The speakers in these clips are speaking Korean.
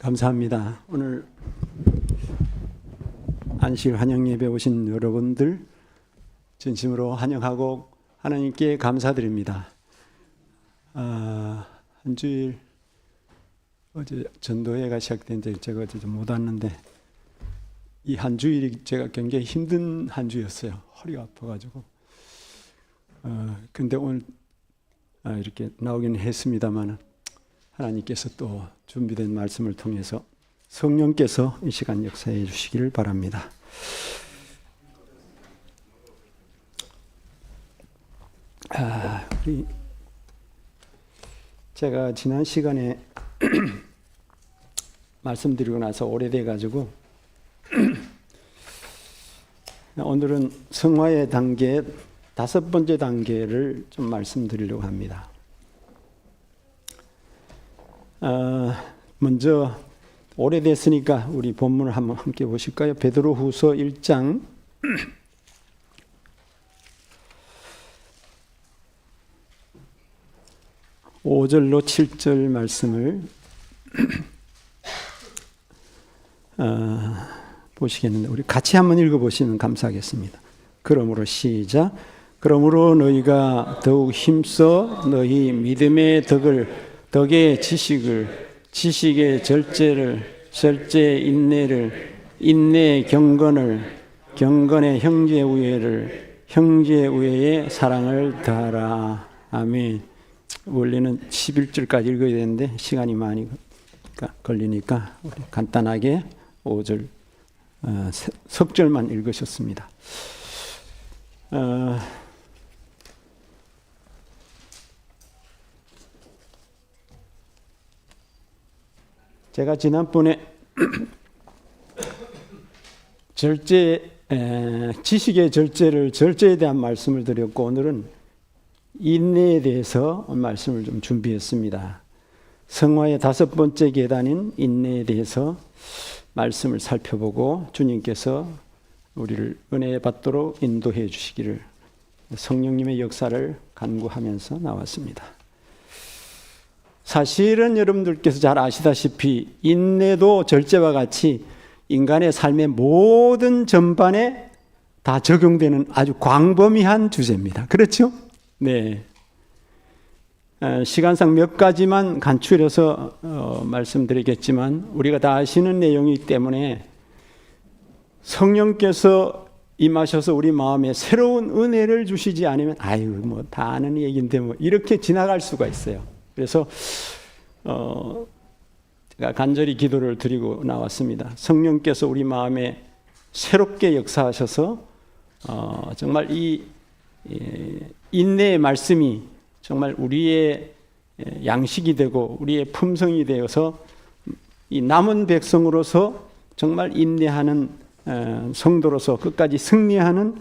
감사합니다. 오늘 안식 환영 예배 오신 여러분들 진심으로 환영하고 하나님께 감사드립니다. 한 주일 어제 전도회가 시작된데 제가 어제 좀 못 왔는데 이 한 주일이 제가 굉장히 힘든 한 주였어요. 허리가 아파가지고. 근데 오늘 이렇게 나오긴 했습니다만 하나님께서 또 준비된 말씀을 통해서 성령께서 이 시간 역사해 주시기를 바랍니다. 제가 지난 시간에 말씀드리고 나서 오래돼 가지고 오늘은 성화의 단계 5번째 단계를 좀 말씀드리려고 합니다. 먼저 오래됐으니까 우리 본문을 한번 함께 보실까요? 베드로후서 1장 5절로 7절 말씀을 보시겠는데 우리 같이 한번 읽어보시면 감사하겠습니다. 그러므로 시작. 그러므로 너희가 더욱 힘써 너희 믿음의 덕의 지식을, 지식의 절제를, 절제의 인내를, 인내의 경건을, 경건의 형제 우애를, 형제 우애의 사랑을 더하라. 아멘. 원래는 11절까지 읽어야 되는데 시간이 많이 걸리니까 우리 간단하게 5절, 석절만 읽으셨습니다. 제가 지난번에 지식의 절제에 대한 말씀을 드렸고 오늘은 인내에 대해서 말씀을 좀 준비했습니다. 성화의 5번째 계단인 인내에 대해서 말씀을 살펴보고 주님께서 우리를 은혜 받도록 인도해 주시기를 성령님의 역사를 간구하면서 나왔습니다. 사실은 여러분들께서 잘 아시다시피 인내도 절제와 같이 인간의 삶의 모든 전반에 다 적용되는 아주 광범위한 주제입니다. 그렇죠? 네. 시간상 몇 가지만 간추려서 말씀드리겠지만 우리가 다 아시는 내용이기 때문에 성령께서 임하셔서 우리 마음에 새로운 은혜를 주시지 않으면 뭐 다 아는 얘기인데 뭐 이렇게 지나갈 수가 있어요. 그래서 제가 간절히 기도를 드리고 나왔습니다. 성령께서 우리 마음에 새롭게 역사하셔서 정말 이 인내의 말씀이 정말 우리의 양식이 되고 우리의 품성이 되어서 이 남은 백성으로서 정말 인내하는 성도로서 끝까지 승리하는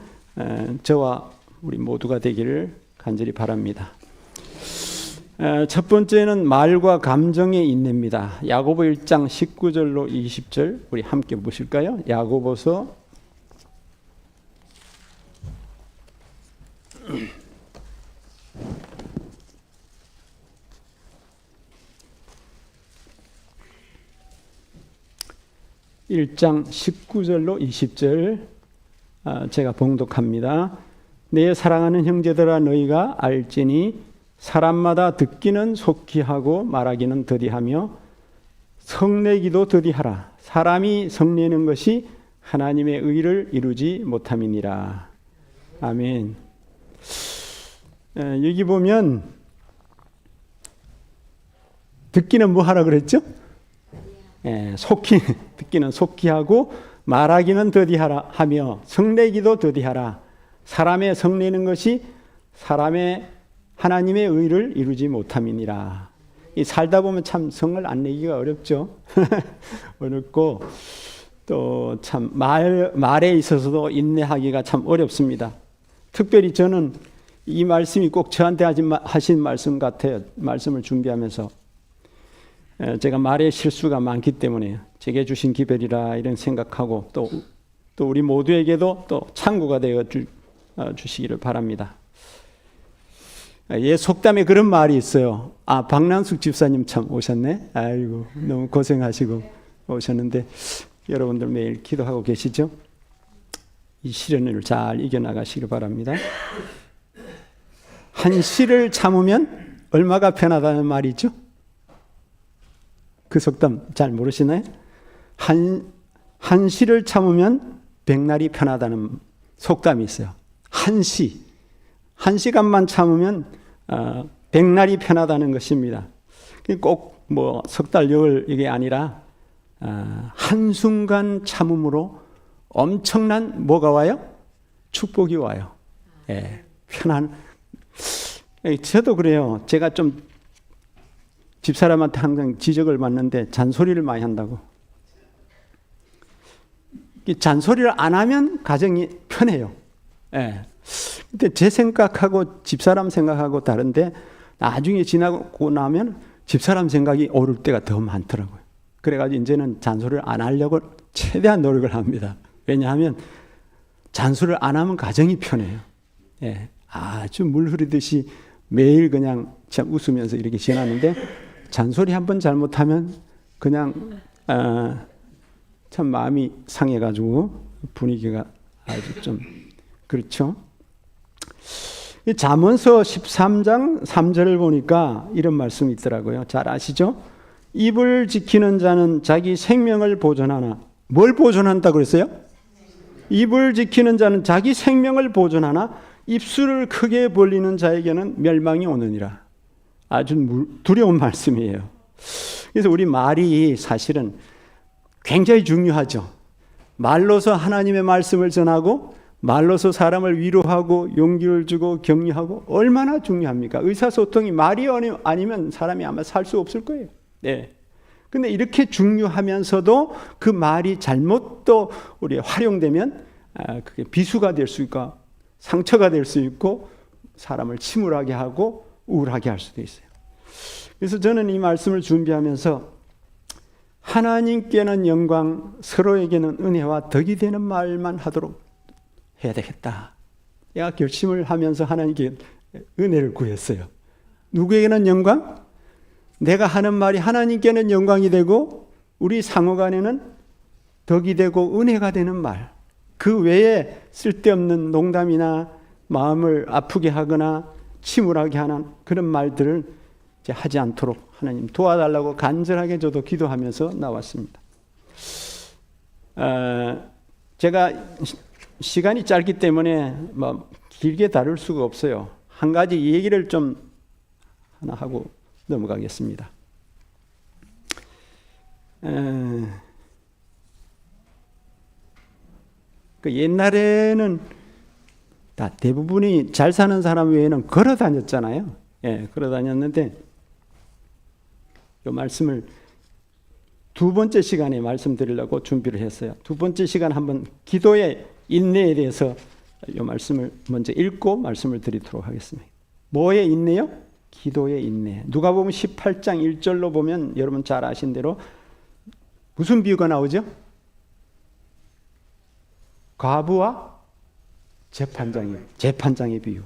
저와 우리 모두가 되기를 간절히 바랍니다. 첫 번째는 말과 감정의 인내입니다. 야고보 1장 19절로 20절 우리 함께 보실까요? 야고보서 1장 19절로 20절 제가 봉독합니다. 내 사랑하는 형제들아 너희가 알지니 사람마다 듣기는 속히 하고 말하기는 더디하며 성내기도 더디하라. 사람이 성내는 것이 하나님의 의를 이루지 못함이니라. 아멘. 여기 보면 듣기는 뭐 하라 그랬죠? 듣기는 속히 하고 말하기는 더디하라 하며 성내기도 더디하라. 사람의 성내는 것이 사람의 하나님의 의를 이루지 못함이니라. 이 살다 보면 참 성을 안 내기가 어렵죠. 어렵고 또 참 말에 있어서도 인내하기가 참 어렵습니다. 특별히 저는 이 말씀이 꼭 저한테 하신 말씀 같아요. 말씀을 준비하면서 제가 말에 실수가 많기 때문에 제게 주신 기별이라 이런 생각하고 또 우리 모두에게도 또 참고가 되어 주시기를 바랍니다. 예, 속담에 그런 말이 있어요. 아, 박난숙 집사님 참 오셨네. 아이고, 너무 고생하시고 오셨는데 여러분들 매일 기도하고 계시죠? 이 시련을 잘 이겨나가시길 바랍니다. 한 시를 참으면 얼마가 편하다는 말이죠? 그 속담 잘 모르시나요? 한 시를 참으면 백날이 편하다는 속담이 있어요. 한 시간만 참으면 백날이 편하다는 것입니다. 꼭 뭐 석 달, 열흘 이게 아니라 한순간 참음으로 엄청난 뭐가 와요? 축복이 와요. 예, 편한. 저도 그래요. 제가 좀 집사람한테 항상 지적을 받는데 잔소리를 많이 한다고. 잔소리를 안 하면 가정이 편해요. 예. 근데 제 생각하고 집사람 생각하고 다른데 나중에 지나고 나면 집사람 생각이 오를 때가 더 많더라고요. 그래가지고 이제는 잔소리를 안 하려고 최대한 노력을 합니다. 왜냐하면 잔소리를 안 하면 가정이 편해요. 예. 아주 물 흐르듯이 매일 그냥 참 웃으면서 이렇게 지나는데 잔소리 한번 잘못하면 그냥 참 마음이 상해가지고 분위기가 아주 좀 그렇죠. 이 잠언서 13장 3절을 보니까 이런 말씀이 있더라고요. 잘 아시죠? 입을 지키는 자는 자기 생명을 보존하나. 뭘 보존한다고 그랬어요? 입을 지키는 자는 자기 생명을 보존하나 입술을 크게 벌리는 자에게는 멸망이 오느니라. 아주 두려운 말씀이에요. 그래서 우리 말이 사실은 굉장히 중요하죠. 말로서 하나님의 말씀을 전하고 말로서 사람을 위로하고 용기를 주고 격려하고 얼마나 중요합니까? 의사소통이 말이 아니면 사람이 아마 살 수 없을 거예요. 네. 근데 이렇게 중요하면서도 그 말이 잘못 또 우리 활용되면 그게 비수가 될 수 있고 상처가 될 수 있고 사람을 침울하게 하고 우울하게 할 수도 있어요. 그래서 저는 이 말씀을 준비하면서 하나님께는 영광, 서로에게는 은혜와 덕이 되는 말만 하도록 해야 되겠다. 내가 결심을 하면서 하나님께 은혜를 구했어요. 누구에게는 영광? 내가 하는 말이 하나님께는 영광이 되고 우리 상호간에는 덕이 되고 은혜가 되는 말. 그 외에 쓸데없는 농담이나 마음을 아프게 하거나 침울하게 하는 그런 말들을 이제 하지 않도록 하나님 도와달라고 간절하게 저도 기도하면서 나왔습니다. 제가 시간이 짧기 때문에 뭐 길게 다룰 수가 없어요. 한 가지 얘기를 좀 하나 하고 넘어가겠습니다. 그 옛날에는 다 대부분이 잘 사는 사람 외에는 걸어 다녔잖아요. 예, 걸어 다녔는데 이 말씀을 두 번째 시간에 말씀드리려고 준비를 했어요. 두 번째 시간 한번 기도의 인내에 대해서 이 말씀을 먼저 읽고 말씀을 드리도록 하겠습니다. 뭐의 인내요? 기도의 인내. 누가복음 18장 1절로 보면 여러분 잘 아신 대로 무슨 비유가 나오죠? 과부와 재판장의 비유.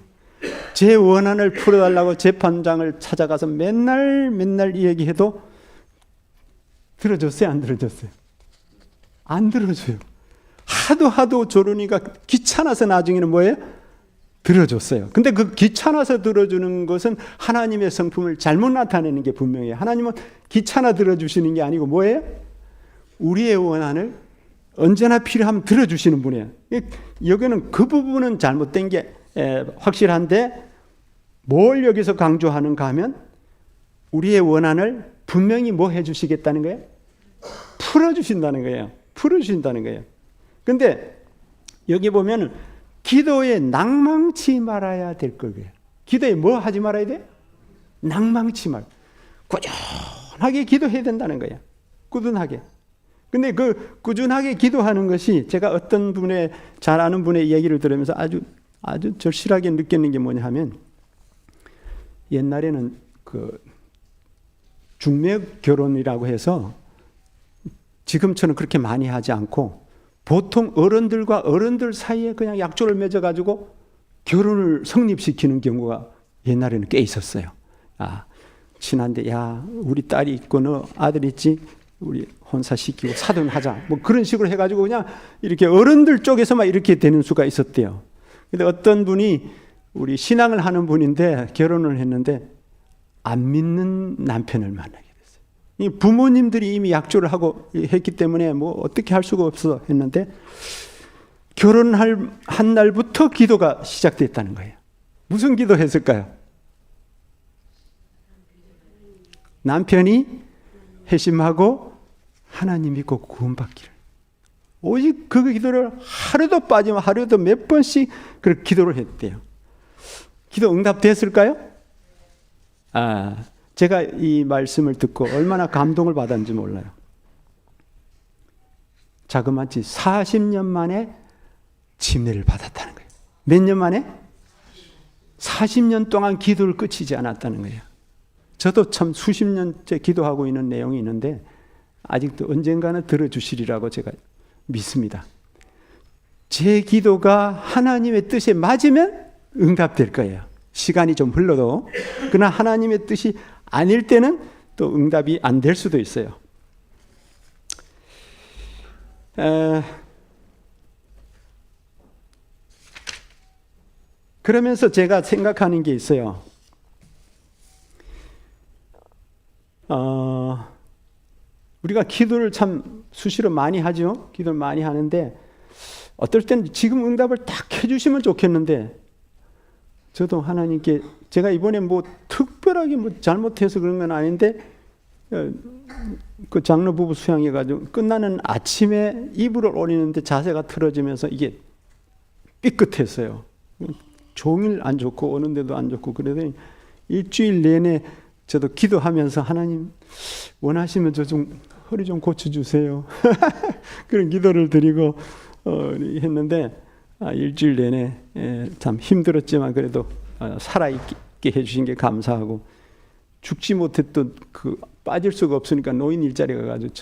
제 원한을 풀어달라고 재판장을 찾아가서 맨날 이 얘기해도 들어줬어요? 안 들어줬어요? 안 들어줘요. 하도 조르니까 귀찮아서 나중에는 뭐예요? 들어줬어요. 근데 그 귀찮아서 들어주는 것은 하나님의 성품을 잘못 나타내는 게 분명해요. 하나님은 귀찮아 들어주시는 게 아니고 뭐예요? 우리의 원한을 언제나 필요하면 들어주시는 분이에요. 여기는 그 부분은 잘못된 게 확실한데 뭘 여기서 강조하는가 하면 우리의 원한을 분명히 뭐 해주시겠다는 거예요? 풀어주신다는 거예요. 풀어주신다는 거예요. 근데 여기 보면 기도에 낭망치 말아야 될 거예요. 기도에 뭐 하지 말아야 돼? 낭망치 말. 꾸준하게 기도해야 된다는 거예요. 꾸준하게. 근데 그 꾸준하게 기도하는 것이 제가 어떤 분의 잘 아는 분의 얘기를 들으면서 아주 절실하게 느끼는 게 뭐냐 하면 옛날에는 그 중매 결혼이라고 해서 지금처럼 그렇게 많이 하지 않고 보통 어른들과 어른들 사이에 그냥 약조를 맺어가지고 결혼을 성립시키는 경우가 옛날에는 꽤 있었어요. 친한데, 야, 우리 딸이 있고 너 아들 있지? 우리 혼사시키고 사돈하자. 뭐 그런 식으로 해가지고 그냥 이렇게 어른들 쪽에서만 이렇게 되는 수가 있었대요. 근데 어떤 분이 우리 신앙을 하는 분인데 결혼을 했는데 안 믿는 남편을 만나게 됐어요. 이 부모님들이 이미 약조를 하고 했기 때문에 뭐 어떻게 할 수가 없어 했는데 결혼한 날부터 기도가 시작됐다는 거예요. 무슨 기도 했을까요? 남편이 회심하고 하나님 믿고 구원받기를. 오직 그 기도를 하루도 빠지면 하루도 몇 번씩 그렇게 기도를 했대요. 기도 응답됐을까요? 제가 이 말씀을 듣고 얼마나 감동을 받았는지 몰라요. 자그마치 40년 만에 침례를 받았다는 거예요. 몇 년 만에? 40년 동안 기도를 끝이지 않았다는 거예요. 저도 참 수십 년째 기도하고 있는 내용이 있는데 아직도 언젠가는 들어주시리라고 제가 믿습니다. 제 기도가 하나님의 뜻에 맞으면 응답될 거예요. 시간이 좀 흘러도. 그러나 하나님의 뜻이 아닐 때는 또 응답이 안 될 수도 있어요. 그러면서 제가 생각하는 게 있어요. 우리가 기도를 참 수시로 많이 하죠. 기도를 많이 하는데 어떨 때는 지금 응답을 딱 해주시면 좋겠는데 저도 하나님께 제가 이번에 뭐 특별하게 뭐 잘못해서 그런 건 아닌데 그 장로 부부 수양해가지고 끝나는 아침에 이불을 올리는데 자세가 틀어지면서 이게 삐끗했어요. 종일 안 좋고 오는데도 안 좋고 그러더니 일주일 내내 저도 기도하면서 하나님 원하시면 저 좀 허리 좀 고쳐주세요. 그런 기도를 드리고 했는데 일주일 내내 참 힘들었지만 그래도 살아있게 해주신 게 감사하고 죽지 못했던 그 빠질 수가 없으니까 노인 일자리가 가지고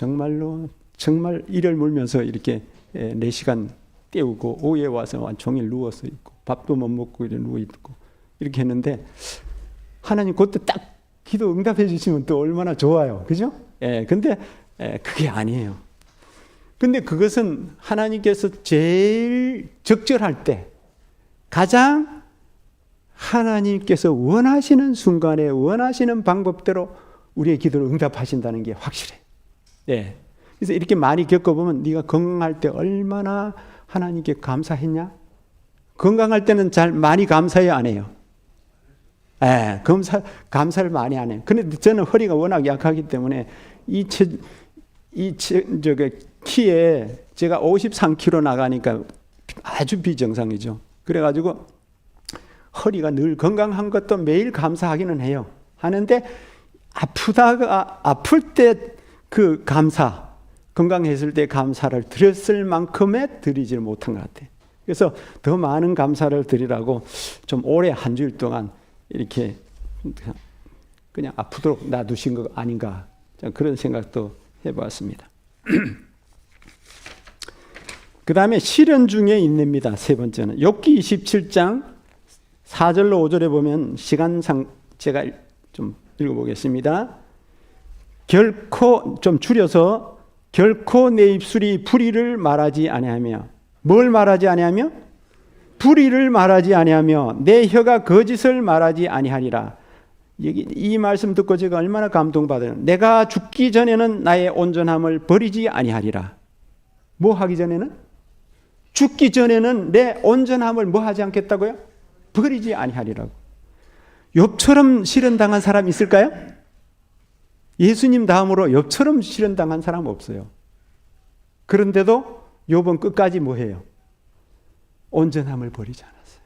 정말 이를 물면서 이렇게 4시간 때우고 오후에 와서 종일 누워서 있고 밥도 못 먹고 이렇게 누워 있고 이렇게 했는데 하나님 그때 딱 기도 응답해 주시면 또 얼마나 좋아요. 그죠? 근데 그게 아니에요. 근데 그것은 하나님께서 제일 적절할 때 가장 하나님께서 원하시는 순간에 원하시는 방법대로 우리의 기도를 응답하신다는 게 확실해. 그래서 이렇게 많이 겪어보면 네가 건강할 때 얼마나 하나님께 감사했냐? 건강할 때는 많이 감사해요, 안 해요? 감사를 많이 안 해요. 그런데 저는 허리가 워낙 약하기 때문에 키에 제가 53kg 나가니까 아주 비정상이죠. 그래가지고 허리가 늘 건강한 것도 매일 감사하기는 해요. 하는데 아플 때 그 감사, 건강했을 때 감사를 드렸을 만큼의 드리지를 못한 것 같아요. 그래서 더 많은 감사를 드리라고 좀 오래 한 주일 동안 이렇게 그냥 아프도록 놔두신 거 아닌가 그런 생각도 해봤습니다. 그 다음에 시련 중에 인내입니다. 세 번째는 욥기 27장 4절로 5절에 보면 시간상 제가 좀 읽어보겠습니다. 결코 좀 줄여서 결코 내 입술이 불의를 말하지 아니하며 뭘 말하지 아니하며 불의를 말하지 아니하며 내 혀가 거짓을 말하지 아니하리라. 이 말씀 듣고 제가 얼마나 감동받아요. 내가 죽기 전에는 나의 온전함을 버리지 아니하리라. 뭐 하기 전에는? 죽기 전에는 내 온전함을 뭐 하지 않겠다고요? 버리지 아니하리라고. 욥처럼 시련당한 사람 있을까요? 예수님 다음으로 욥처럼 시련당한 사람 없어요. 그런데도 욥은 끝까지 뭐 해요? 온전함을 버리지 않았어요.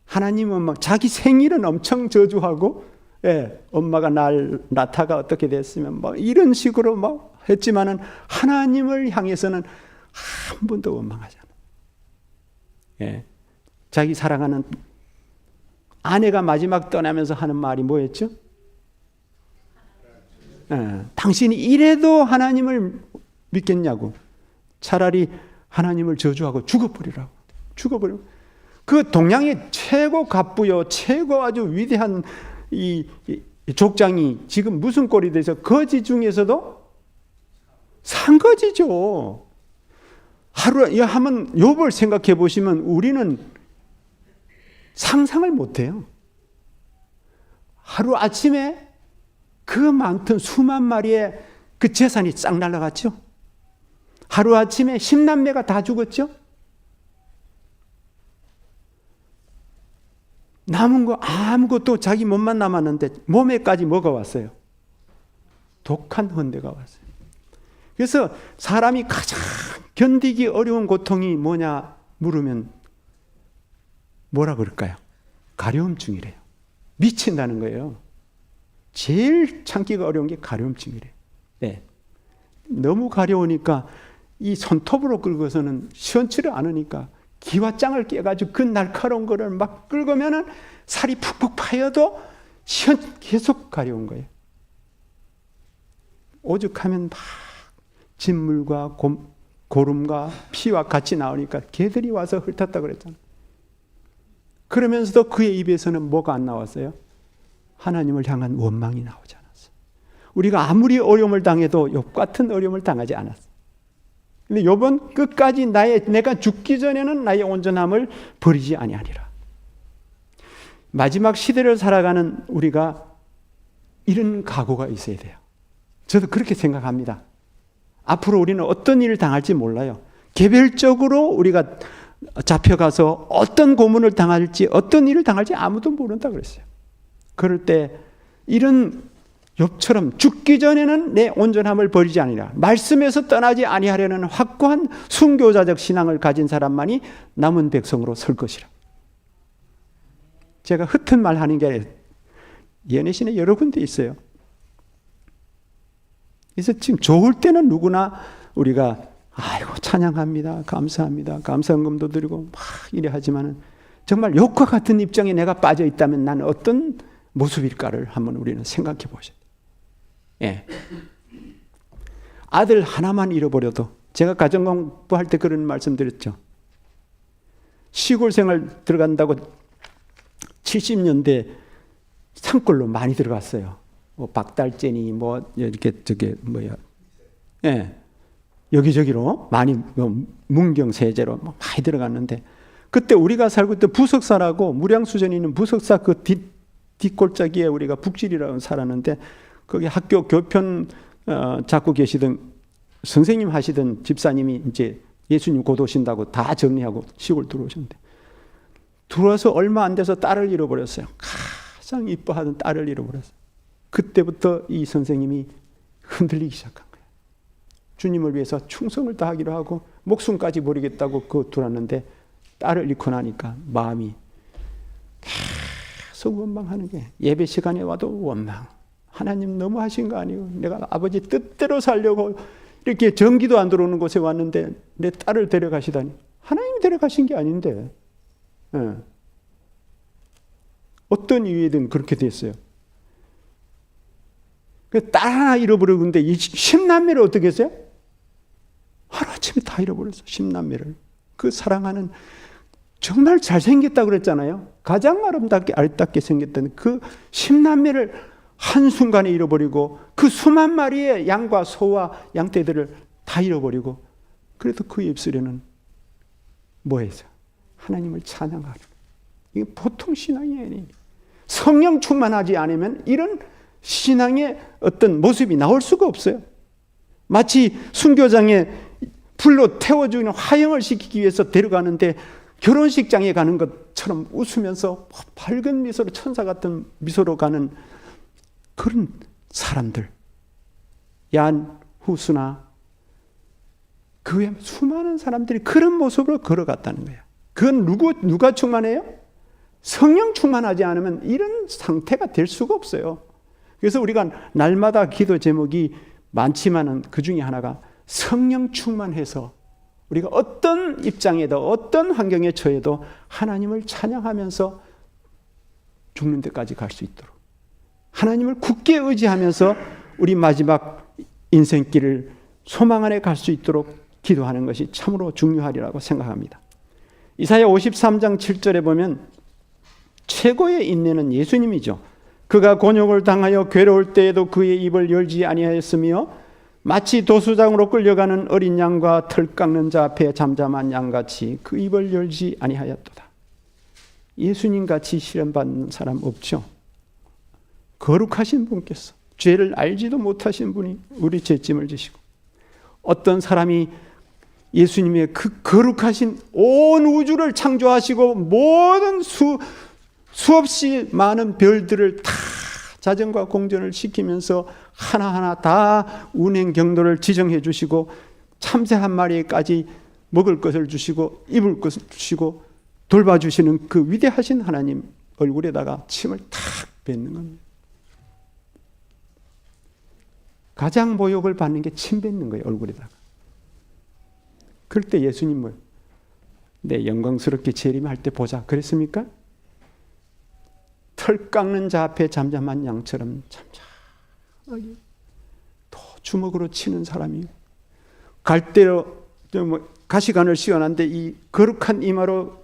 하나님은 막 자기 생일은 엄청 저주하고, 엄마가 나타가 어떻게 됐으면 뭐 이런 식으로 막 했지만은 하나님을 향해서는 한 번도 원망하지 않아요. 자기 사랑하는 아내가 마지막 떠나면서 하는 말이 뭐였죠? 당신이 이래도 하나님을 믿겠냐고. 차라리 하나님을 저주하고 죽어버리라고. 그 동양의 최고 갑부요, 최고 아주 위대한 이 족장이 지금 무슨 꼴이 돼서 거지 중에서도 산거지죠. 하루에 한번 욥을 생각해 보시면 우리는 상상을 못해요. 하루 아침에 그 많던 수만 마리의 그 재산이 싹 날아갔죠. 하루 아침에 10남매가 다 죽었죠. 남은 거 아무것도 자기 몸만 남았는데 몸에까지 뭐가 왔어요? 독한 헌대가 왔어요. 그래서 사람이 가장 견디기 어려운 고통이 뭐냐 물으면 뭐라 그럴까요? 가려움증이래요. 미친다는 거예요. 제일 참기가 어려운 게 가려움증이래요. 네. 너무 가려우니까 이 손톱으로 긁어서는 시원치를 않으니까 기와장을 깨가지고 그 날카로운 거를 막 긁으면은 살이 푹푹 파여도 계속 가려운 거예요. 오죽하면 막 진물과 고름과 피와 같이 나오니까 개들이 와서 훑었다 그랬잖아요. 그러면서도 그의 입에서는 뭐가 안 나왔어요? 하나님을 향한 원망이 나오지 않았어요. 우리가 아무리 어려움을 당해도 욥 같은 어려움을 당하지 않았어요. 근데 욥은 끝까지 내가 죽기 전에는 나의 온전함을 버리지 아니하리라. 마지막 시대를 살아가는 우리가 이런 각오가 있어야 돼요. 저도 그렇게 생각합니다. 앞으로 우리는 어떤 일을 당할지 몰라요. 개별적으로 우리가 잡혀가서 어떤 고문을 당할지, 어떤 일을 당할지 아무도 모른다 그랬어요. 그럴 때 이런 욥처럼 죽기 전에는 내 온전함을 버리지 아니라 말씀에서 떠나지 아니하려는 확고한 순교자적 신앙을 가진 사람만이 남은 백성으로 설 것이라. 제가 흩은 말 하는 게 아니라 예내신에 여러 군데 있어요. 그래서 지금 좋을 때는 누구나 우리가 아이고 찬양합니다, 감사합니다, 감사헌금도 드리고 막 이래 하지만은 정말 욥과 같은 입장에 내가 빠져 있다면 나는 어떤 모습일까를 한번 우리는 생각해 보셔야 돼요. 예. 아들 하나만 잃어버려도 제가 가정공부할 때 그런 말씀 드렸죠. 시골 생활 들어간다고 70년대 산골로 많이 들어갔어요. 뭐 박달재니 뭐 이렇게 저게 뭐야, 예, 여기저기로 많이 문경세제로 많이 들어갔는데 그때 우리가 살고 있던 부석사라고 무량수전에 있는 부석사 그 뒷골짜기에 우리가 북질이라고 살았는데 거기 학교 교편 잡고 계시던 선생님 하시던 집사님이 이제 예수님 곧 오신다고 다 정리하고 시골 들어오셨는데 들어와서 얼마 안 돼서 딸을 잃어버렸어요. 가장 이뻐하던 딸을 잃어버렸어요. 그때부터 이 선생님이 흔들리기 시작한 거예요. 주님을 위해서 충성을 다하기로 하고 목숨까지 버리겠다고 그 들었는데 딸을 잃고 나니까 마음이 계속 원망하는 게 예배 시간에 와도 원망. 하나님 너무 하신 거 아니고 내가 아버지 뜻대로 살려고 이렇게 전기도 안 들어오는 곳에 왔는데 내 딸을 데려가시다니. 하나님이 데려가신 게 아닌데. 예. 어떤 이유든 그렇게 됐어요. 딸 하나 잃어버리는데 이 10남매를 어떻게 했어요? 하루아침에 다 잃어버렸어. 10남매를. 그 사랑하는 정말 잘생겼다고 그랬잖아요. 가장 아름답게 생겼던 그 10남매를 한순간에 잃어버리고 그 수만 마리의 양과 소와 양떼들을 다 잃어버리고 그래도 그 입술에는 뭐 했어요? 하나님을 찬양하는. 이게 보통 신앙이 아니에요. 성령 충만하지 않으면 이런 신앙의 어떤 모습이 나올 수가 없어요. 마치 순교장에 불로 태워주는 화형을 시키기 위해서 데려가는데 결혼식장에 가는 것처럼 웃으면서 밝은 미소로 천사 같은 미소로 가는 그런 사람들. 얀 후스나 그 외 수많은 사람들이 그런 모습으로 걸어갔다는 거예요. 그건 누가 충만해요? 성령 충만하지 않으면 이런 상태가 될 수가 없어요. 그래서 우리가 날마다 기도 제목이 많지만은 그 중에 하나가 성령 충만해서 우리가 어떤 입장에도 어떤 환경에 처해도 하나님을 찬양하면서 죽는 데까지 갈 수 있도록 하나님을 굳게 의지하면서 우리 마지막 인생길을 소망 안에 갈 수 있도록 기도하는 것이 참으로 중요하리라고 생각합니다. 이사야 53장 7절에 보면 최고의 인내는 예수님이죠. 그가 곤욕을 당하여 괴로울 때에도 그의 입을 열지 아니하였으며 마치 도수장으로 끌려가는 어린 양과 털 깎는 자 앞에 잠잠한 양같이 그 입을 열지 아니하였도다. 예수님같이 시련받는 사람 없죠. 거룩하신 분께서 죄를 알지도 못하신 분이 우리 죄짐을 지시고, 어떤 사람이 예수님의 그 거룩하신 온 우주를 창조하시고 모든 수없이 많은 별들을 다 자전과 공전을 시키면서 하나하나 다 운행 경로를 지정해 주시고 참새 한 마리까지 먹을 것을 주시고 입을 것을 주시고 돌봐주시는 그 위대하신 하나님 얼굴에다가 침을 탁 뱉는 겁니다. 가장 모욕을 받는 게 침 뱉는 거예요, 얼굴에다가. 그럴 때 예수님은 내 영광스럽게 재림할 때 보자 그랬습니까? 털 깎는 자 앞에 잠잠한 양처럼 잠잠하게 또 주먹으로 치는 사람이 갈대로 가시관을 씌워놨는데 이 거룩한 이마로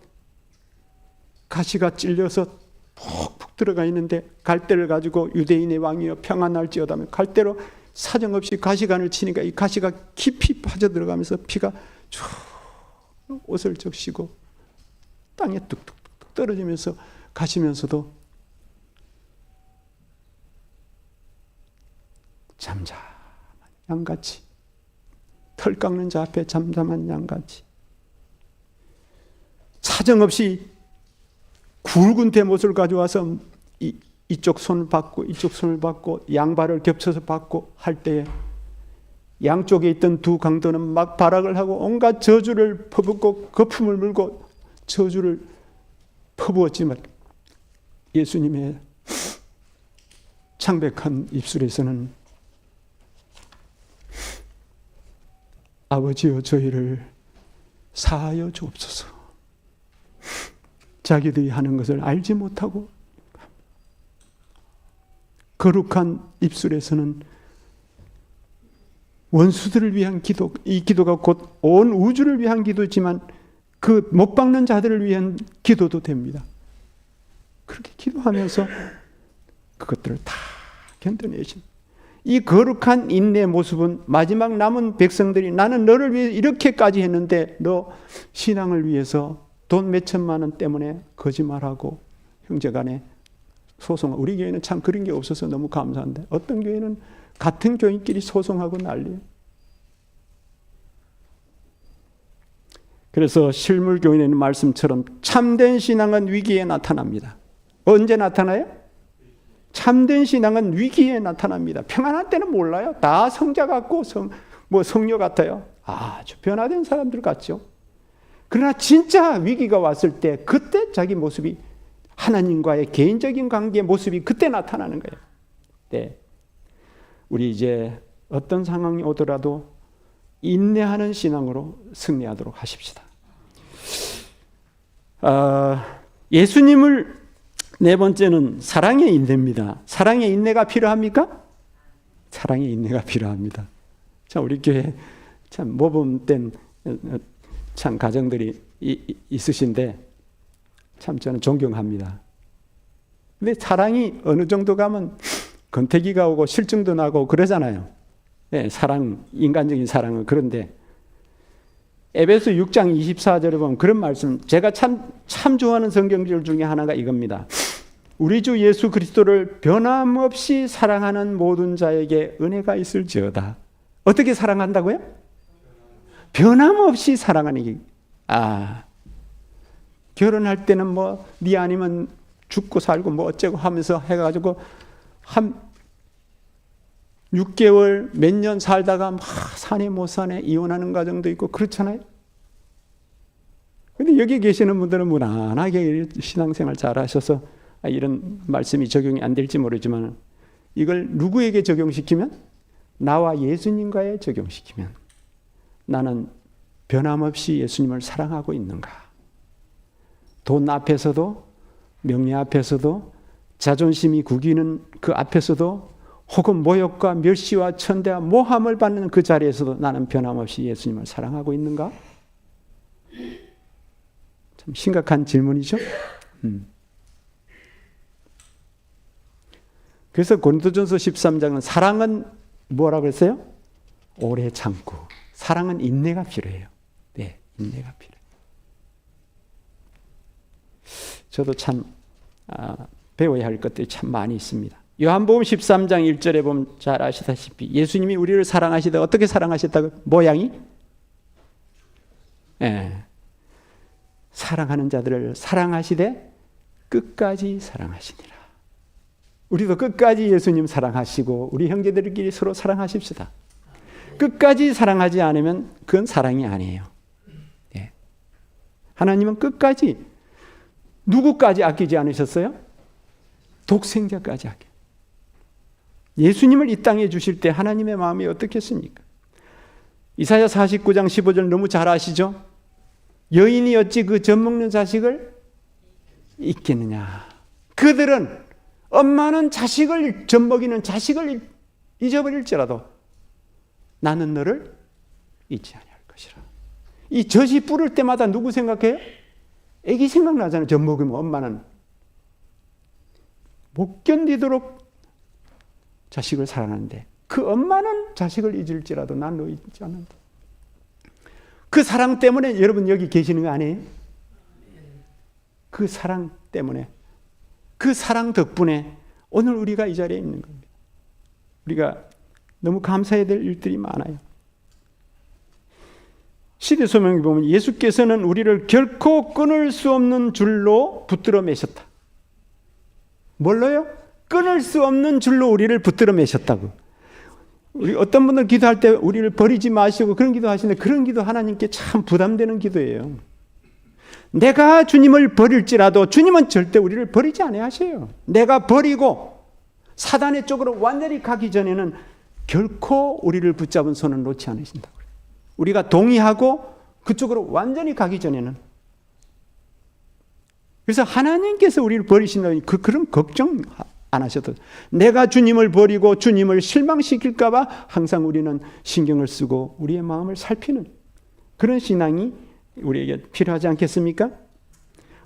가시가 찔려서 푹푹 들어가 있는데 갈대를 가지고 유대인의 왕이여 평안할지어다며 갈대로 사정없이 가시관을 치니까 이 가시가 깊이 빠져들어가면서 피가 쭉 옷을 적시고 땅에 뚝뚝뚝 떨어지면서 가시면서도 잠잠한 양같이, 털 깎는 자 앞에 잠잠한 양같이 사정없이 굵은 대못을 가져와서 이쪽 손을 받고 이쪽 손을 받고 양발을 겹쳐서 받고 할 때에 양쪽에 있던 두 강도는 막 발악을 하고 온갖 저주를 퍼붓고 거품을 물고 저주를 퍼부었지만 예수님의 창백한 입술에서는 아버지여 저희를 사하여 주옵소서. 자기들이 하는 것을 알지 못하고 거룩한 입술에서는 원수들을 위한 기도, 이 기도가 곧 온 우주를 위한 기도지만 그 못 박는 자들을 위한 기도도 됩니다. 그렇게 기도하면서 그것들을 다 견뎌내신 이 거룩한 인내의 모습은 마지막 남은 백성들이 나는 너를 위해 이렇게까지 했는데 너 신앙을 위해서 돈 몇천만 원 때문에 거짓말하고 형제간에 소송, 우리 교회는 참 그런 게 없어서 너무 감사한데 어떤 교회는 같은 교인끼리 소송하고 난리예요. 그래서 실물교인의 말씀처럼 참된 신앙은 위기에 나타납니다. 언제 나타나요? 참된 신앙은 위기에 나타납니다. 평안할 때는 몰라요. 다 성자 같고 성녀 같아요. 아주 변화된 사람들 같죠. 그러나 진짜 위기가 왔을 때 그때 자기 모습이 하나님과의 개인적인 관계의 모습이 그때 나타나는 거예요. 네. 우리 이제 어떤 상황이 오더라도 인내하는 신앙으로 승리하도록 하십시다. 예수님을 네 번째는 사랑의 인내입니다. 사랑의 인내가 필요합니까? 사랑의 인내가 필요합니다. 참 우리 교회 참 모범된 참 가정들이 있으신데 참 저는 존경합니다. 근데 사랑이 어느 정도 가면 권태기가 오고 실증도 나고 그러잖아요. 네, 사랑, 인간적인 사랑은. 그런데 에베소 6장 24절에 보면 그런 말씀, 제가 참 좋아하는 성경절 중에 하나가 이겁니다. 우리 주 예수 그리스도를 변함없이 사랑하는 모든 자에게 은혜가 있을지어다. 어떻게 사랑한다고요? 변함없이 사랑하는 게. 결혼할 때는 뭐 네 아니면 죽고 살고 뭐 어쩌고 하면서 해가지고 한 6개월 몇 년 살다가 막 사내 못 사내 이혼하는 가정도 있고 그렇잖아요. 근데 여기 계시는 분들은 무난하게 신앙생활 잘 하셔서 이런 말씀이 적용이 안 될지 모르지만 이걸 누구에게 적용시키면? 나와 예수님과에 적용시키면 나는 변함없이 예수님을 사랑하고 있는가? 돈 앞에서도 명예 앞에서도 자존심이 구기는 그 앞에서도 혹은 모욕과 멸시와 천대와 모함을 받는 그 자리에서도 나는 변함없이 예수님을 사랑하고 있는가? 참 심각한 질문이죠. 그래서 고린도전서 13장은 사랑은 뭐라고 했어요? 오래 참고. 사랑은 인내가 필요해요. 네, 인내가 필요해요. 저도 참 배워야 할 것들이 참 많이 있습니다. 요한복음 13장 1절에 보면 잘 아시다시피 예수님이 우리를 사랑하시다 어떻게 사랑하셨다고? 모양이? 네. 사랑하는 자들을 사랑하시되 끝까지 사랑하시니라. 우리도 끝까지 예수님 사랑하시고 우리 형제들끼리 서로 사랑하십시다. 끝까지 사랑하지 않으면 그건 사랑이 아니에요. 네. 하나님은 끝까지 누구까지 아끼지 않으셨어요? 독생자까지 아껴. 예수님을 이 땅에 주실 때 하나님의 마음이 어떻겠습니까? 이사야 49장 15절 너무 잘 아시죠? 여인이 어찌 그 젖 먹는 자식을 잊겠느냐. 그들은 엄마는 자식을 젖 먹이는 자식을 잊어버릴지라도 나는 너를 잊지 아니할 것이라. 이 젖이 뿌릴 때마다 누구 생각해요? 애기 생각나잖아요. 젖 먹으면 엄마는 못 견디도록 자식을 사랑하는데 그 엄마는 자식을 잊을지라도 난 너 잊지 않는다. 그 사랑 때문에 여러분 여기 계시는 거 아니에요? 그 사랑 때문에, 그 사랑 덕분에 오늘 우리가 이 자리에 있는 겁니다. 우리가 너무 감사해야 될 일들이 많아요. 시대소명에 보면 예수께서는 우리를 결코 끊을 수 없는 줄로 붙들어 매셨다. 뭘로요? 끊을 수 없는 줄로 우리를 붙들어 매셨다고. 우리 어떤 분들 기도할 때 우리를 버리지 마시고 그런 기도 하시는데 그런 기도 하나님께 참 부담되는 기도예요. 내가 주님을 버릴지라도 주님은 절대 우리를 버리지 아니하셔요. 내가 버리고 사단의 쪽으로 완전히 가기 전에는 결코 우리를 붙잡은 손은 놓지 않으신다고. 우리가 동의하고 그쪽으로 완전히 가기 전에는. 그래서 하나님께서 우리를 버리신다니 그런 걱정 안 하셔도, 내가 주님을 버리고 주님을 실망시킬까 봐 항상 우리는 신경을 쓰고 우리의 마음을 살피는 그런 신앙이 우리에게 필요하지 않겠습니까?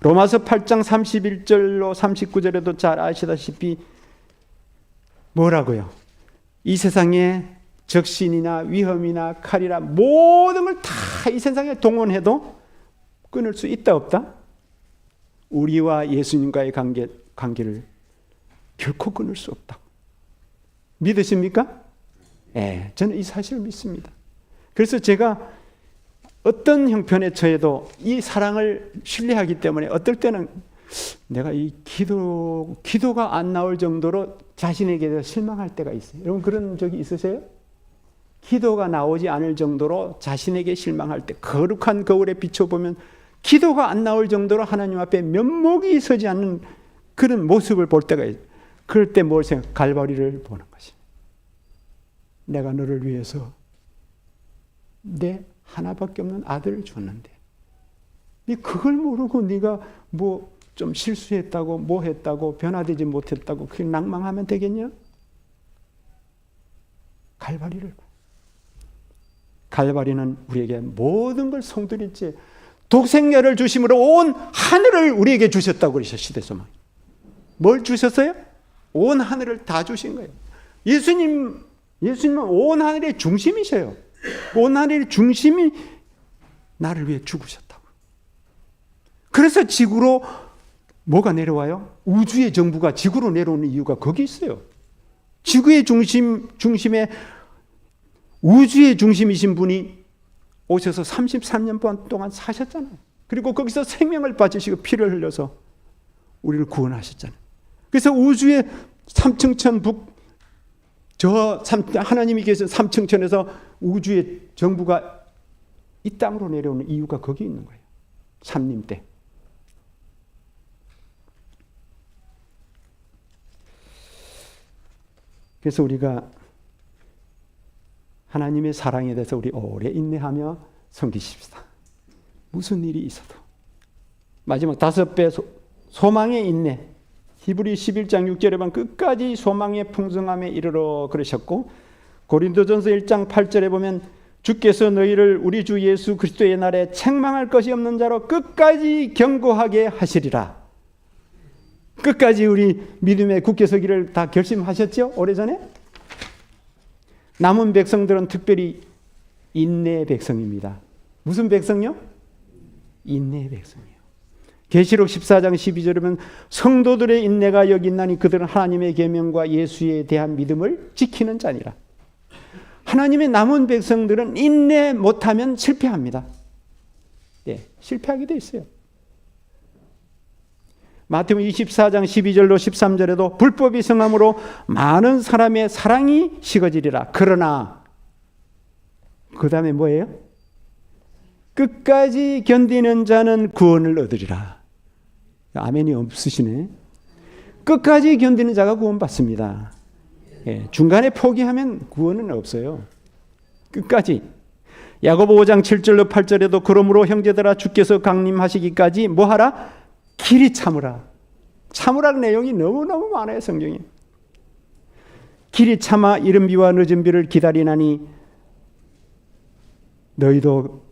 로마서 8장 31절로 39절에도 잘 아시다시피 뭐라고요? 이 세상에 적신이나 위험이나 칼이나 모든 걸 다 이 세상에 동원해도 끊을 수 있다 없다? 우리와 예수님과의 관계를 결코 끊을 수 없다고. 믿으십니까? 네, 저는 이 사실을 믿습니다. 그래서 제가 어떤 형편에 처해도 이 사랑을 신뢰하기 때문에 어떨 때는 내가 이 기도가 안 나올 정도로 자신에게 대해서 실망할 때가 있어요. 여러분 그런 적이 있으세요? 기도가 나오지 않을 정도로 자신에게 실망할 때, 거룩한 거울에 비춰보면 기도가 안 나올 정도로 하나님 앞에 면목이 서지 않는 그런 모습을 볼 때가 있어요. 그럴 때 뭘 생각? 갈바리를 보는 것입니다. 내가 너를 위해서 내 하나밖에 없는 아들을 줬는데 그걸 모르고 네가 뭐 좀 실수했다고 뭐 했다고 변화되지 못했다고 그렇게 낭망하면 되겠냐? 갈바리는 우리에게 모든 걸 송두리째 독생자를 주심으로 온 하늘을 우리에게 주셨다고 그러셔. 시대소망. 뭘 주셨어요? 온 하늘을 다 주신 거예요. 예수님은 온 하늘의 중심이셔요. 온 하늘의 중심이 나를 위해 죽으셨다고. 그래서 지구로 뭐가 내려와요? 우주의 정부가 지구로 내려오는 이유가 거기 있어요. 지구의 중심에 우주의 중심이신 분이 오셔서 33년 동안 사셨잖아요. 그리고 거기서 생명을 바치시고 피를 흘려서 우리를 구원하셨잖아요. 그래서 우주의 삼층천 하나님이 계신 삼층천에서 우주의 정부가 이 땅으로 내려오는 이유가 거기 있는 거예요. 삼림 때. 그래서 우리가 하나님의 사랑에 대해서 우리 오래 인내하며 섬기십시다. 무슨 일이 있어도. 마지막 5배 소망의 인내. 히브리 11장 6절에 보면 끝까지 소망의 풍성함에 이르러 그러셨고, 고린도전서 1장 8절에 보면 주께서 너희를 우리 주 예수 그리스도의 날에 책망할 것이 없는 자로 끝까지 견고하게 하시리라. 끝까지 우리 믿음의 굳게 서기를 다 결심하셨죠? 오래전에? 남은 백성들은 특별히 인내의 백성입니다. 무슨 백성이요? 인내의 백성이에요. 계시록 14장 12절에 보면 성도들의 인내가 여기 있나니 그들은 하나님의 계명과 예수에 대한 믿음을 지키는 자니라. 하나님의 남은 백성들은 인내 못하면 실패합니다. 네, 실패하게 돼 있어요. 마태복음 24장 12절로 13절에도 불법이 성함으로 많은 사람의 사랑이 식어지리라. 그러나 그 다음에 뭐예요? 끝까지 견디는 자는 구원을 얻으리라. 아멘이 없으시네. 끝까지 견디는 자가 구원받습니다. 예, 중간에 포기하면 구원은 없어요. 끝까지. 야고보 5장 7절로 8절에도 그러므로 형제들아 주께서 강림하시기까지 뭐하라? 길이 참으라. 참으라는 내용이 너무너무 많아요, 성경에. 길이 참아 이른 비와 늦은 비를 기다리나니 너희도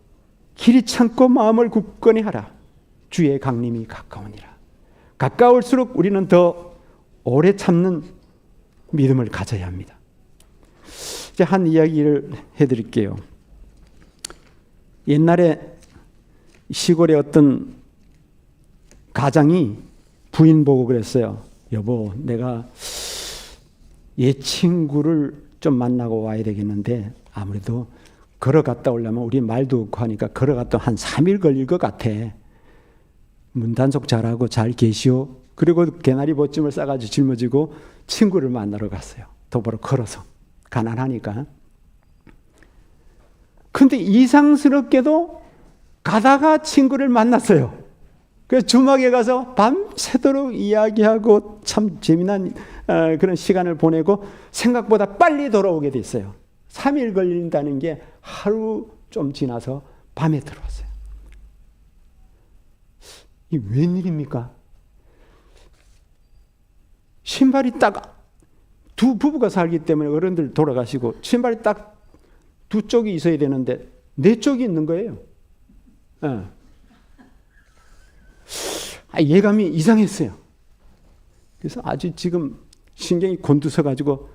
길이 참고 마음을 굳건히 하라. 주의 강림이 가까우니라. 가까울수록 우리는 더 오래 참는 믿음을 가져야 합니다. 이제 한 이야기를 해드릴게요. 옛날에 시골에 어떤 가장이 부인 보고 그랬어요. 여보, 내가 얘 친구를 좀 만나고 와야 되겠는데 아무래도 걸어갔다 오려면 우리 말도 없고 하니까 걸어갔다 한 3일 걸릴 것 같아. 문단속 잘하고 잘 계시오. 그리고 개나리 보찜을 싸가지고 짊어지고 친구를 만나러 갔어요. 도보로 걸어서. 가난하니까. 근데 이상스럽게도 가다가 친구를 만났어요. 그래서 주막에 가서 밤새도록 이야기하고 참 재미난 그런 시간을 보내고 생각보다 빨리 돌아오게 됐어요. 3일 걸린다는 게 하루 좀 지나서 밤에 들어왔어요. 이게 웬일입니까? 신발이 딱 두 부부가 살기 때문에 어른들 돌아가시고 신발이 딱 두 쪽이 있어야 되는데 네 쪽이 있는 거예요. 예감이 이상했어요. 그래서 아주 지금 신경이 곤두서가지고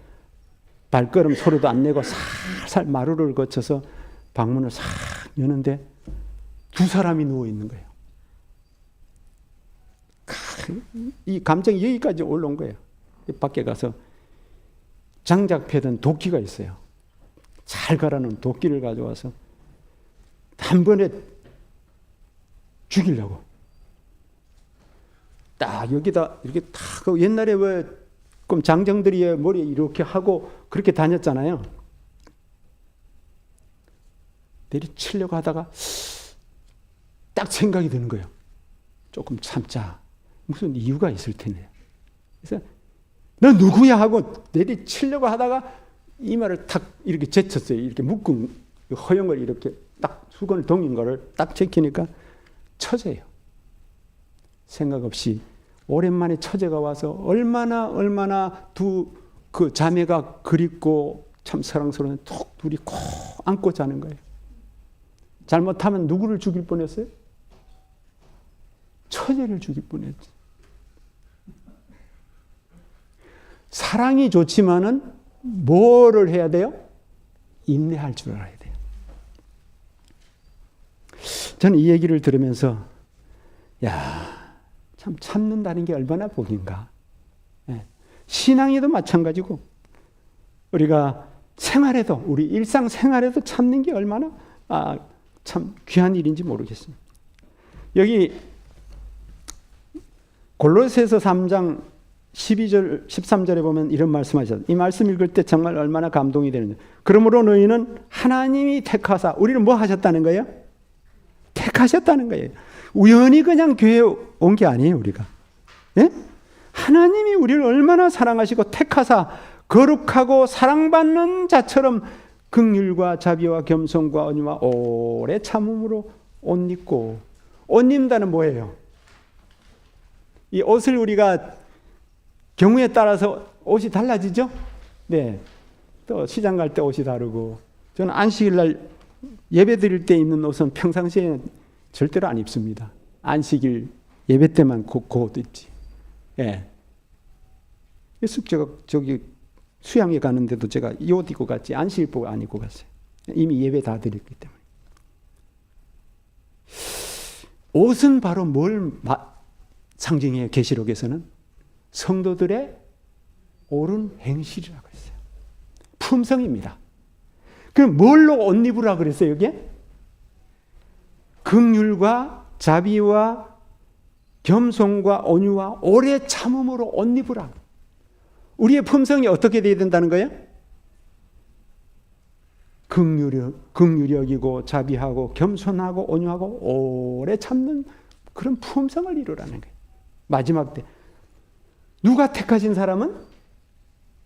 발걸음 소리도 안 내고 살살 마루를 거쳐서 방문을 싹 여는데 두 사람이 누워 있는 거예요. 이 감정이 여기까지 올라온 거예요. 밖에 가서 장작 패던 도끼가 있어요. 잘 갈아놓은 도끼를 가져와서 한 번에 죽이려고. 딱 여기다 이렇게 딱 옛날에 왜 그럼 장정들이 머리에 이렇게 하고 그렇게 다녔잖아요. 내리치려고 하다가 딱 생각이 드는 거예요. 조금 참자. 무슨 이유가 있을 텐데. 그래서 너 누구야 하고 내리치려고 하다가 이마를 탁 이렇게 제쳤어요. 이렇게 묶은 허영을 이렇게 딱 수건을 동인 거를 딱 제키니까 처제예요. 생각 없이 오랜만에 처제가 와서 얼마나 두 그 자매가 그립고 참 사랑스러운 톡 둘이 코 안고 자는 거예요. 잘못하면 누구를 죽일 뻔했어요? 처제를 죽일 뻔했지. 사랑이 좋지만은 뭐를 해야 돼요? 인내할 줄 알아야 돼요. 저는 이 얘기를 들으면서 참 참는다는 게 얼마나 복인가. 신앙에도 마찬가지고 우리가 생활에도 우리 일상생활에도 참는 게 얼마나 참 귀한 일인지 모르겠습니다. 여기 골로새서 3장 12절 13절에 보면 이런 말씀하셨어요. 이 말씀 읽을 때 정말 얼마나 감동이 되는지. 그러므로 너희는 하나님이 택하사 우리는 뭐 하셨다는 거예요? 택하셨다는 거예요. 우연히 그냥 교회에 온 게 아니에요, 우리가. 예? 하나님이 우리를 얼마나 사랑하시고 택하사 거룩하고 사랑받는 자처럼 긍휼과 자비와 겸손과 언유와 오래 참음으로 옷 입고. 옷 입는다는 뭐예요? 이 옷을 우리가 경우에 따라서 옷이 달라지죠? 네. 또 시장 갈 때 옷이 다르고, 저는 안식일 날 예배 드릴 때 입는 옷은 평상시에 절대로 안 입습니다. 안식일 예배 때만 곧 입지. 예. 그래서 제가 저기 수양회 가는데도 제가 이 옷 입고 갔지 안식일복 안 입고 갔어요. 이미 예배 다 드렸기 때문에. 옷은 바로 뭘 상징해요? 계시록에서는 성도들의 옳은 행실이라고 했어요. 품성입니다. 그럼 뭘로 옷 입으라 그랬어요? 여기에 긍휼과 자비와 겸손과 온유와 오래 참음으로 옷 입으라. 우리의 품성이 어떻게 되어야 된다는 거예요? 긍휼히 여기고 자비하고 겸손하고 온유하고 오래 참는 그런 품성을 이루라는 거예요. 마지막 때 누가 택하신 사람은?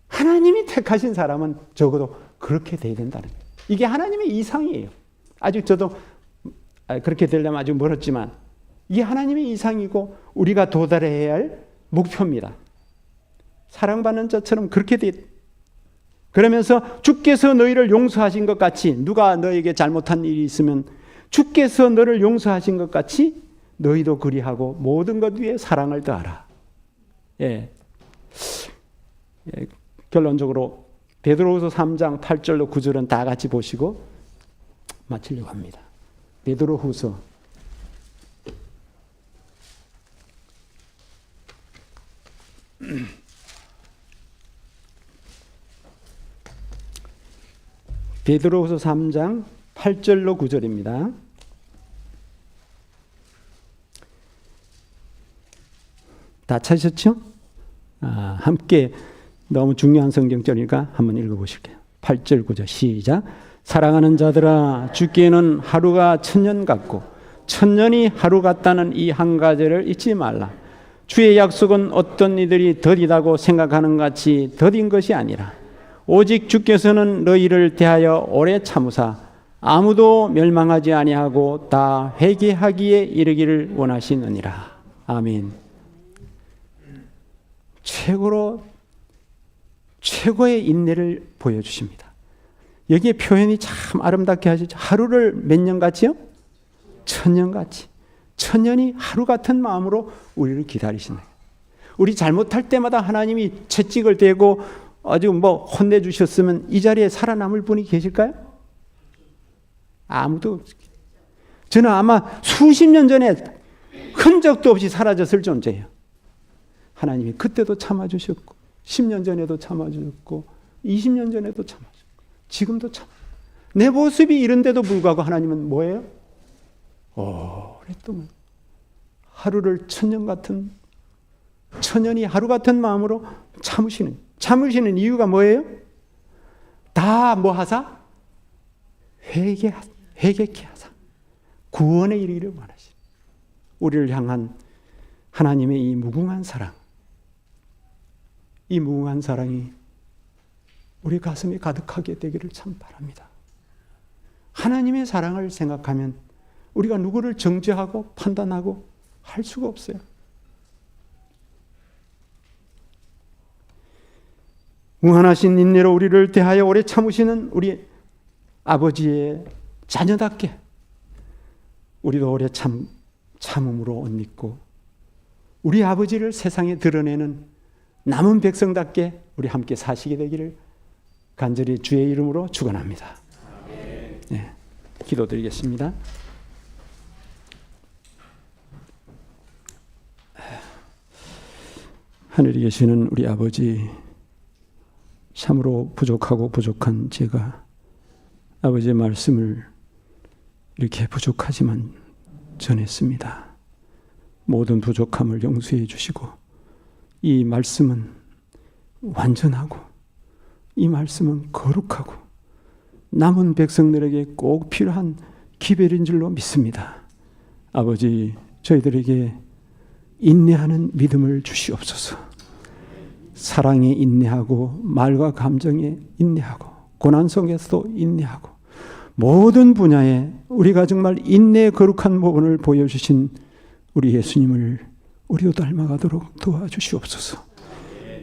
하나님이 택하신 사람은 적어도 그렇게 돼야 된다는 거예요. 이게 하나님의 이상이에요. 아직 저도 그렇게 되려면 아주 멀었지만 이게 하나님의 이상이고 우리가 도달해야 할 목표입니다. 사랑받는 자처럼 그렇게 돼. 그러면서 주께서 너희를 용서하신 것 같이 누가 너에게 잘못한 일이 있으면 주께서 너를 용서하신 것 같이 너희도 그리하고 모든 것 위에 사랑을 더하라. 예. 결론적으로 베드로후서 3장 8절로 9절은 다 같이 보시고 마치려고 합니다. 베드로후서 베드로후서 3장 8절로 9절입니다. 다 찾으셨죠? 함께 너무 중요한 성경절이니까 한번 읽어보실게요. 8절 9절 시작. 사랑하는 자들아 주께는 하루가 천년 같고 천년이 하루 같다는 이 한 가지를 잊지 말라. 주의 약속은 어떤 이들이 더디다고 생각하는 같이 더딘 것이 아니라 오직 주께서는 너희를 대하여 오래 참으사 아무도 멸망하지 아니하고 다 회개하기에 이르기를 원하시느니라. 아멘. 최고의 인내를 보여주십니다. 여기에 표현이 참 아름답게 하시죠. 하루를 몇 년같이요? 천년같이. 천년이 하루 같은 마음으로 우리를 기다리시는. 우리 잘못할 때마다 하나님이 채찍을 대고 아주 혼내주셨으면 이 자리에 살아남을 분이 계실까요? 아무도 없어요. 저는 아마 수십 년 전에 흔적도 없이 사라졌을 존재예요. 하나님이 그때도 참아주셨고 10년 전에도 참아주셨고 20년 전에도 참아주셨고 지금도 참아주셨고 내 모습이 이런데도 불구하고 하나님은 뭐예요? 오랫동안 하루를 천년 같은 천년이 하루 같은 마음으로 참으시는 이유가 뭐예요? 다 뭐 하사? 회개케 하사 구원에 이르기를 원하시는 우리를 향한 하나님의 이 무궁한 사랑, 이 무궁한 사랑이 우리 가슴에 가득하게 되기를 참 바랍니다. 하나님의 사랑을 생각하면 우리가 누구를 정죄하고 판단하고 할 수가 없어요. 무한하신 인내로 우리를 대하여 오래 참으시는 우리 아버지의 자녀답게 우리도 오래 참음으로 옷 입고 우리 아버지를 세상에 드러내는 남은 백성답게 우리 함께 사시게 되기를 간절히 주의 이름으로 축원합니다. 네, 기도드리겠습니다. 하늘에 계시는 우리 아버지, 참으로 부족하고 부족한 제가 아버지의 말씀을 이렇게 부족하지만 전했습니다. 모든 부족함을 용서해 주시고 이 말씀은 완전하고 이 말씀은 거룩하고 남은 백성들에게 꼭 필요한 기별인 줄로 믿습니다. 아버지, 저희들에게 인내하는 믿음을 주시옵소서. 사랑에 인내하고 말과 감정에 인내하고 고난 속에서도 인내하고 모든 분야에 우리가 정말 인내의 거룩한 부분을 보여주신 우리 예수님을 우리도 닮아가도록 도와주시옵소서.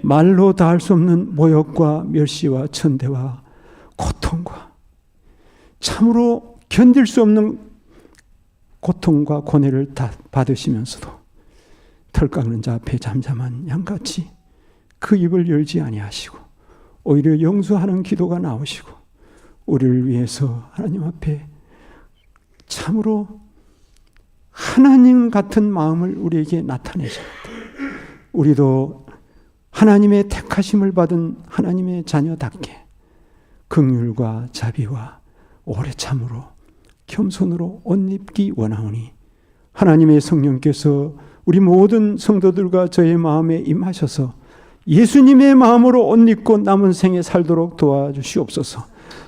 말로 다할 수 없는 모욕과 멸시와 천대와 고통과 참으로 견딜 수 없는 고통과 고뇌를 다 받으시면서도 털 깎는 자 앞에 잠잠한 양같이 그 입을 열지 아니하시고 오히려 용서하는 기도가 나오시고 우리를 위해서 하나님 앞에 참으로 하나님 같은 마음을 우리에게 나타내십니다. 우리도 하나님의 택하심을 받은 하나님의 자녀답게 긍휼과 자비와 오래 참으로 겸손으로 옷 입기 원하오니 하나님의 성령께서 우리 모든 성도들과 저의 마음에 임하셔서 예수님의 마음으로 옷 입고 남은 생에 살도록 도와주시옵소서.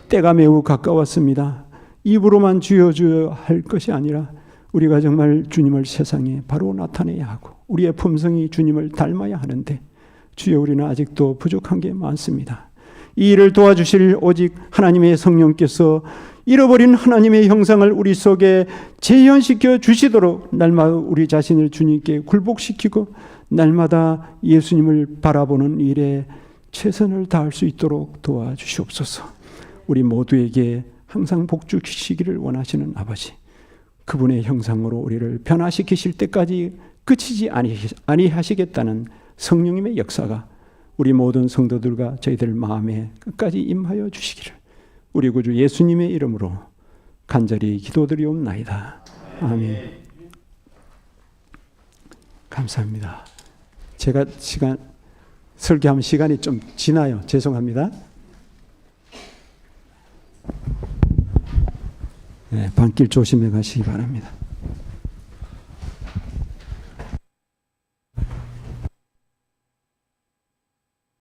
때가 매우 가까웠습니다. 입으로만 주여 주여 할 것이 아니라 우리가 정말 주님을 세상에 바로 나타내야 하고 우리의 품성이 주님을 닮아야 하는데 주여 우리는 아직도 부족한 게 많습니다. 이 일을 도와주실 오직 하나님의 성령께서 잃어버린 하나님의 형상을 우리 속에 재현시켜 주시도록 날마다 우리 자신을 주님께 굴복시키고 날마다 예수님을 바라보는 일에 최선을 다할 수 있도록 도와주시옵소서. 우리 모두에게 항상 복 주시기를 원하시는 아버지, 그분의 형상으로 우리를 변화시키실 때까지 그치지 아니하시겠다는 성령님의 역사가 우리 모든 성도들과 저희들 마음에 끝까지 임하여 주시기를 우리 구주 예수님의 이름으로 간절히 기도드리옵나이다. 아멘. 감사합니다. 제가 설교하면 시간이 좀 지나요. 죄송합니다. 네, 밤길 조심해 가시기 바랍니다.